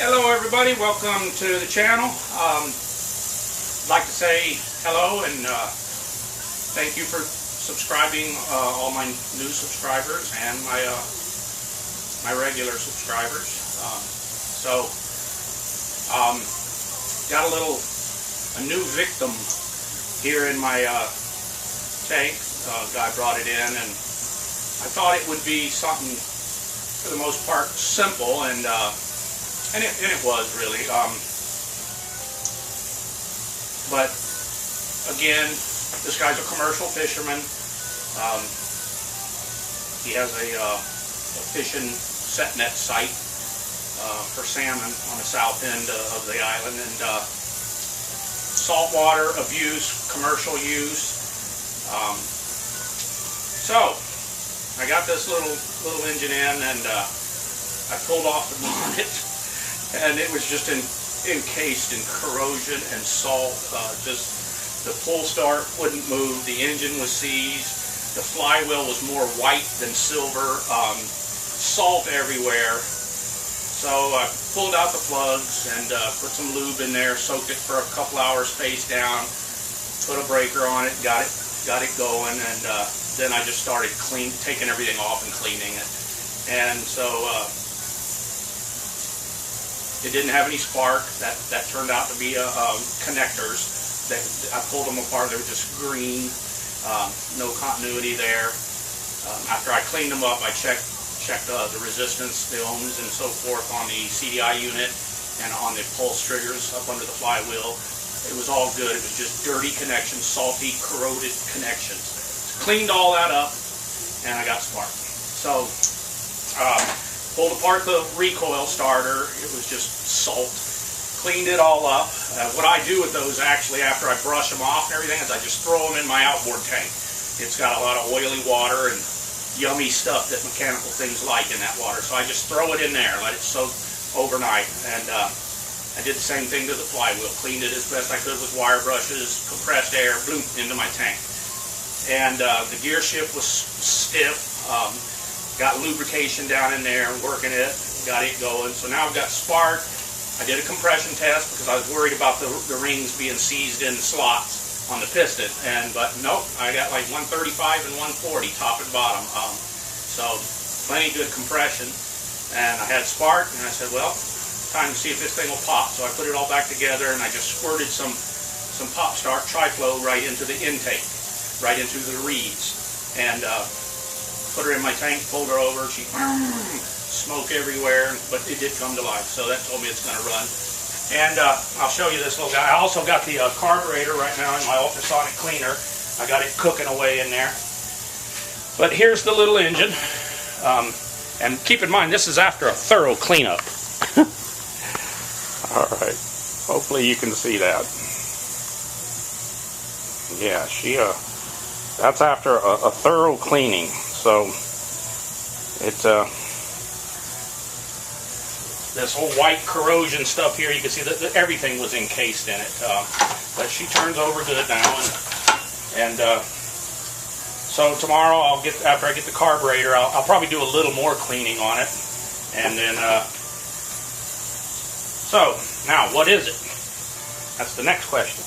Hello everybody, welcome to the channel. I'd like to say hello and thank you for subscribing, all my new subscribers and my regular subscribers. Got a new victim here in my tank. Guy brought it in, and I thought it would be something for the most part simple, and it was really. But again, this guy's a commercial fisherman. He has a fishing set net site for salmon on the south end of the island, and saltwater abuse, commercial use. So I got this little engine in, and I pulled off the bonnet. And it was just encased in corrosion and salt. Just the pull start wouldn't move. The engine was seized. The flywheel was more white than silver. Salt everywhere. So I pulled out the plugs and put some lube in there. Soaked it for a couple hours face down. Put a breaker on it. Got it going. And then I just started taking everything off and cleaning it. And so. It didn't have any spark. That turned out to be connectors. I pulled them apart. They were just green. No continuity there. After I cleaned them up, I checked the resistance, the ohms, and so forth on the CDI unit and on the pulse triggers up under the flywheel. It was all good. It was just dirty connections, salty, corroded connections. Cleaned all that up, and I got spark. So. Pulled apart the recoil starter. It was just salt. Cleaned it all up. What I do with those actually after I brush them off and everything is I just throw them in my outboard tank. It's got a lot of oily water and yummy stuff that mechanical things like in that water. So I just throw it in there, let it soak overnight. And I did the same thing to the flywheel. Cleaned it as best I could with wire brushes, compressed air, bloom, into my tank. And the gear shift was stiff. Got lubrication down in there, working it, got it going. So now I've got spark. I did a compression test because I was worried about the rings being seized in the slots on the piston. But nope, I got like 135 and 140 top and bottom. So plenty good compression. And I had spark, and I said, well, time to see if this thing will pop. So I put it all back together, and I just squirted some Pop Start Tri-Flow right into the intake, right into the reeds. And put her in my tank, pulled her over, she smoke everywhere, but it did come to life, so that told me it's going to run. And I'll show you this little guy. I also got the carburetor right now in my ultrasonic cleaner. I got it cooking away in there. But here's the little engine. And keep in mind, this is after a thorough cleanup. Alright, hopefully you can see that. Yeah, that's after a thorough cleaning. So it's this whole white corrosion stuff here. You can see that everything was encased in it. But she turns over good now, and so tomorrow after I get the carburetor, I'll probably do a little more cleaning on it, and then so now what is it? That's the next question.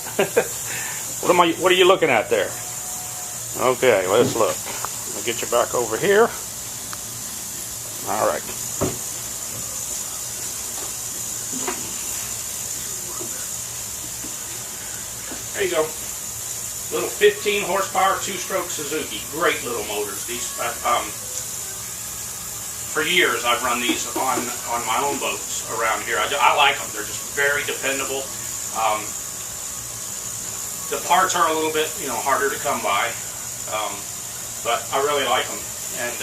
What are you looking at there? Okay, let's look. Let me get you back over here. All right. There you go. Little 15 horsepower, 2-stroke Suzuki. Great little motors. These, for years I've run these on my own boats around here. I like them. They're just very dependable. The parts are a little bit, harder to come by. But I really like them, and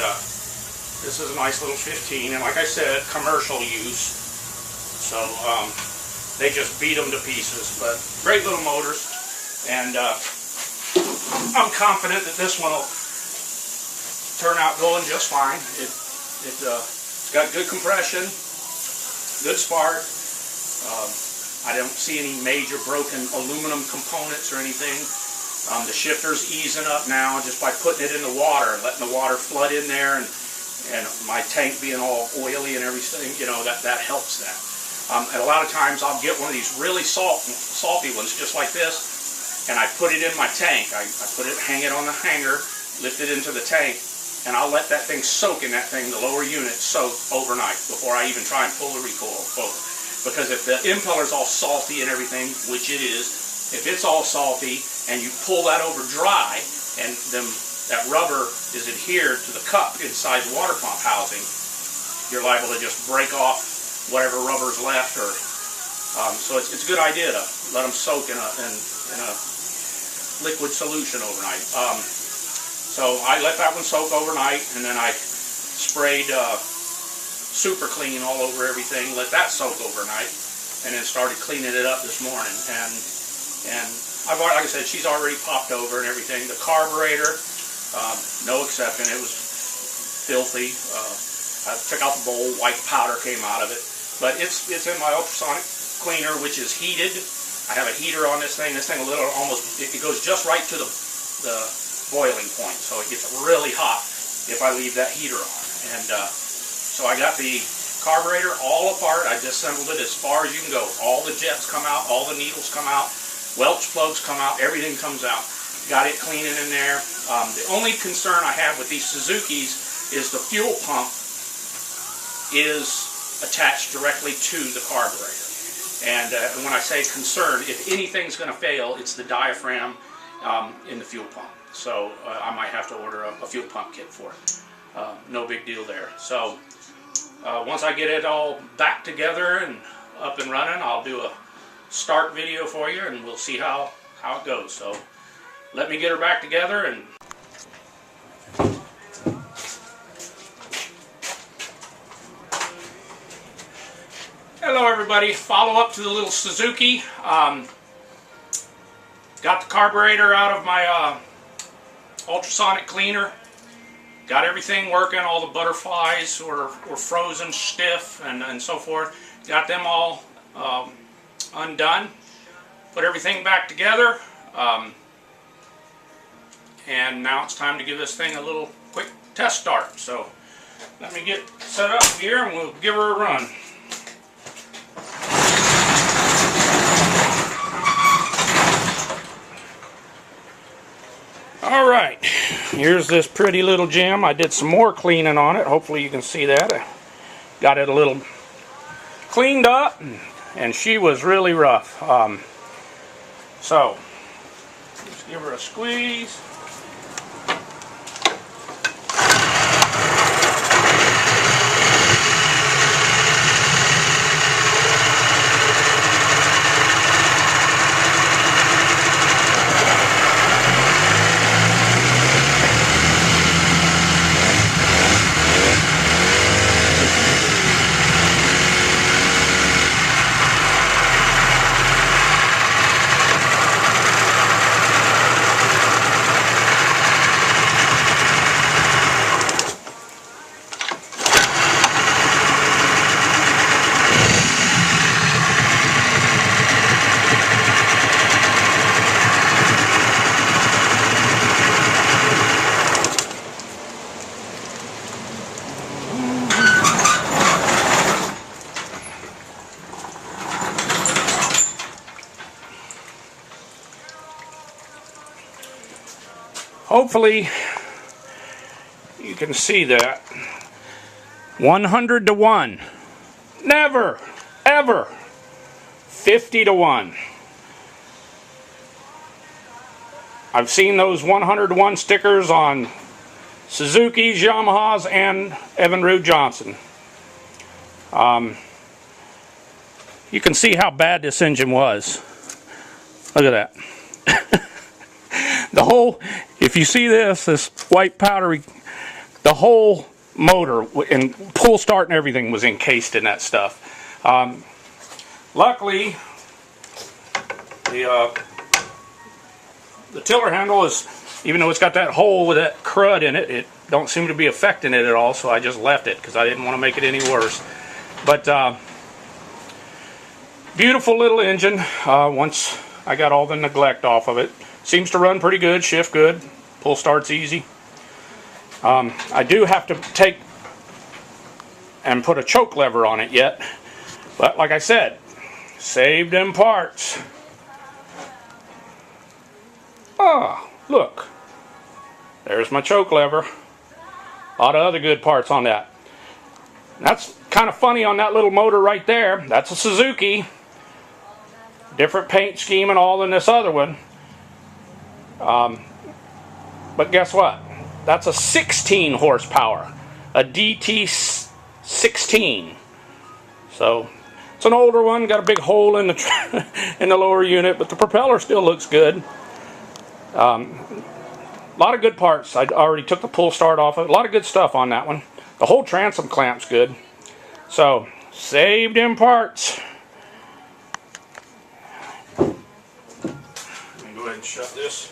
this is a nice little 15, and like I said, commercial use, so they just beat them to pieces, but great little motors, and I'm confident that this one will turn out going just fine. It's got good compression, good spark. I don't see any major broken aluminum components or anything. The shifter's easing up now just by putting it in the water and letting the water flood in there, and my tank being all oily and everything, that helps that. And a lot of times I'll get one of these really salty ones just like this, and I put it in my tank. I hang it on the hanger, lift it into the tank, and I'll let that thing soak in that thing, the lower unit soak overnight before I even try and pull the recoil over. Because if the impeller's all salty and everything, which it is, if it's all salty and you pull that over dry and that rubber is adhered to the cup inside the water pump housing, you're liable to just break off whatever rubber's left, or so it's a good idea to let them soak in a liquid solution overnight. So I let that one soak overnight, and then I sprayed super clean all over everything, let that soak overnight, and then started cleaning it up this morning. And like I said, she's already popped over and everything. The carburetor, no exception. It was filthy. I took out the bowl, white powder came out of it. But it's in my ultrasonic cleaner, which is heated. I have a heater on this thing. This thing it goes just right to the boiling point, so it gets really hot if I leave that heater on. And so I got the carburetor all apart. I disassembled it as far as you can go. All the jets come out, all the needles come out, Welch plugs come out, everything comes out. Got it cleaning in there. The only concern I have with these Suzukis is the fuel pump is attached directly to the carburetor. And when I say concern, if anything's going to fail, it's the diaphragm in the fuel pump. So I might have to order a fuel pump kit for it. No big deal there. So once I get it all back together and up and running, I'll do a start video for you, and we'll see how it goes. So let me get her back together. And hello everybody, follow up to the little Suzuki. Got the carburetor out of my ultrasonic cleaner. Got everything working, all the butterflies were frozen stiff and so forth. Got them all undone. Put everything back together. And now it's time to give this thing a little quick test start. So let me get set up here and we'll give her a run. Alright, here's this pretty little gem. I did some more cleaning on it. Hopefully you can see that. I got it a little cleaned up, and she was really rough. So, just give her a squeeze. Hopefully you can see that. 100 to 1. Never, ever. 50 to 1. I've seen those 100 to 1 stickers on Suzuki's, Yamahas, and Evinrude Johnson. You can see how bad this engine was. Look at that. The whole, if you see this white powdery, the whole motor and pull start and everything was encased in that stuff. Luckily, the tiller handle is, even though it's got that hole with that crud in it, it don't seem to be affecting it at all, so I just left it because I didn't want to make it any worse. But beautiful little engine. Once I got all the neglect off of it, seems to run pretty good, shift good, pull starts easy. I do have to take and put a choke lever on it yet, But like I said, save them parts. Ah, look. There's my choke lever. A lot of other good parts on that. That's kind of funny on that little motor right there. That's a Suzuki. Different paint scheme and all than this other one. But guess what? That's a 16 horsepower. A DT16. So it's an older one. Got a big hole in the in the lower unit, but the propeller still looks good. A lot of good parts. I already took the pull start off of it. A lot of good stuff on that one. The whole transom clamp's good. So, save them parts. Let me go ahead and shut this.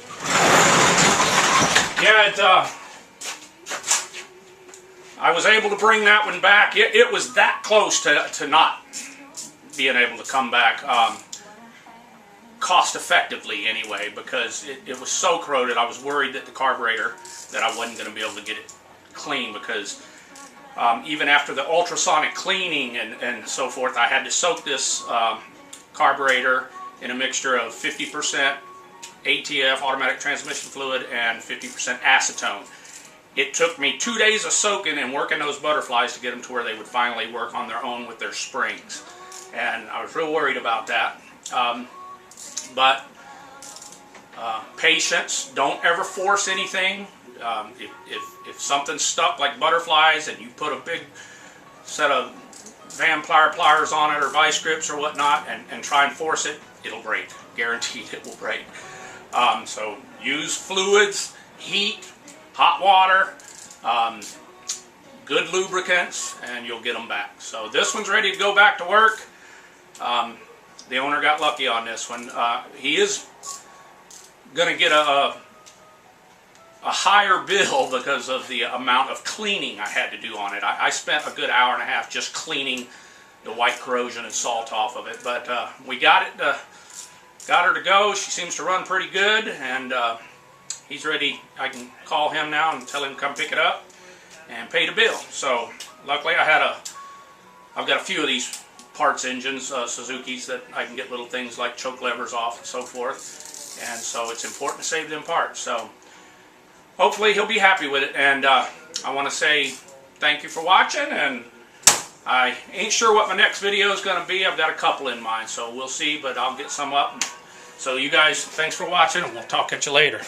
Yeah, I was able to bring that one back. It was that close to not being able to come back cost effectively anyway, because it was so corroded. I was worried that the carburetor, that I wasn't going to be able to get it clean, because even after the ultrasonic cleaning and so forth, I had to soak this carburetor in a mixture of 50% ATF, automatic transmission fluid, and 50% acetone. It took me 2 days of soaking and working those butterflies to get them to where they would finally work on their own with their springs. And I was real worried about that. But patience, don't ever force anything. If something's stuck like butterflies and you put a big set of vampire pliers on it or vice grips or whatnot and try and force it, it'll break. Guaranteed it will break. So use fluids, heat, hot water, good lubricants, and you'll get them back. So this one's ready to go back to work. The owner got lucky on this one. He is going to get a higher bill because of the amount of cleaning I had to do on it. I spent a good hour and a half just cleaning the white corrosion and salt off of it. But we got it, got her to go. She seems to run pretty good, and he's ready. I can call him now and tell him to come pick it up and pay the bill. So luckily I've got a few of these parts engines, Suzuki's, that I can get little things like choke levers off and so forth, and so it's important to save them parts. So hopefully he'll be happy with it, and I want to say thank you for watching, and I ain't sure what my next video is going to be. I've got a couple in mind, so we'll see, but I'll get some up. So you guys, thanks for watching, and we'll talk at you later.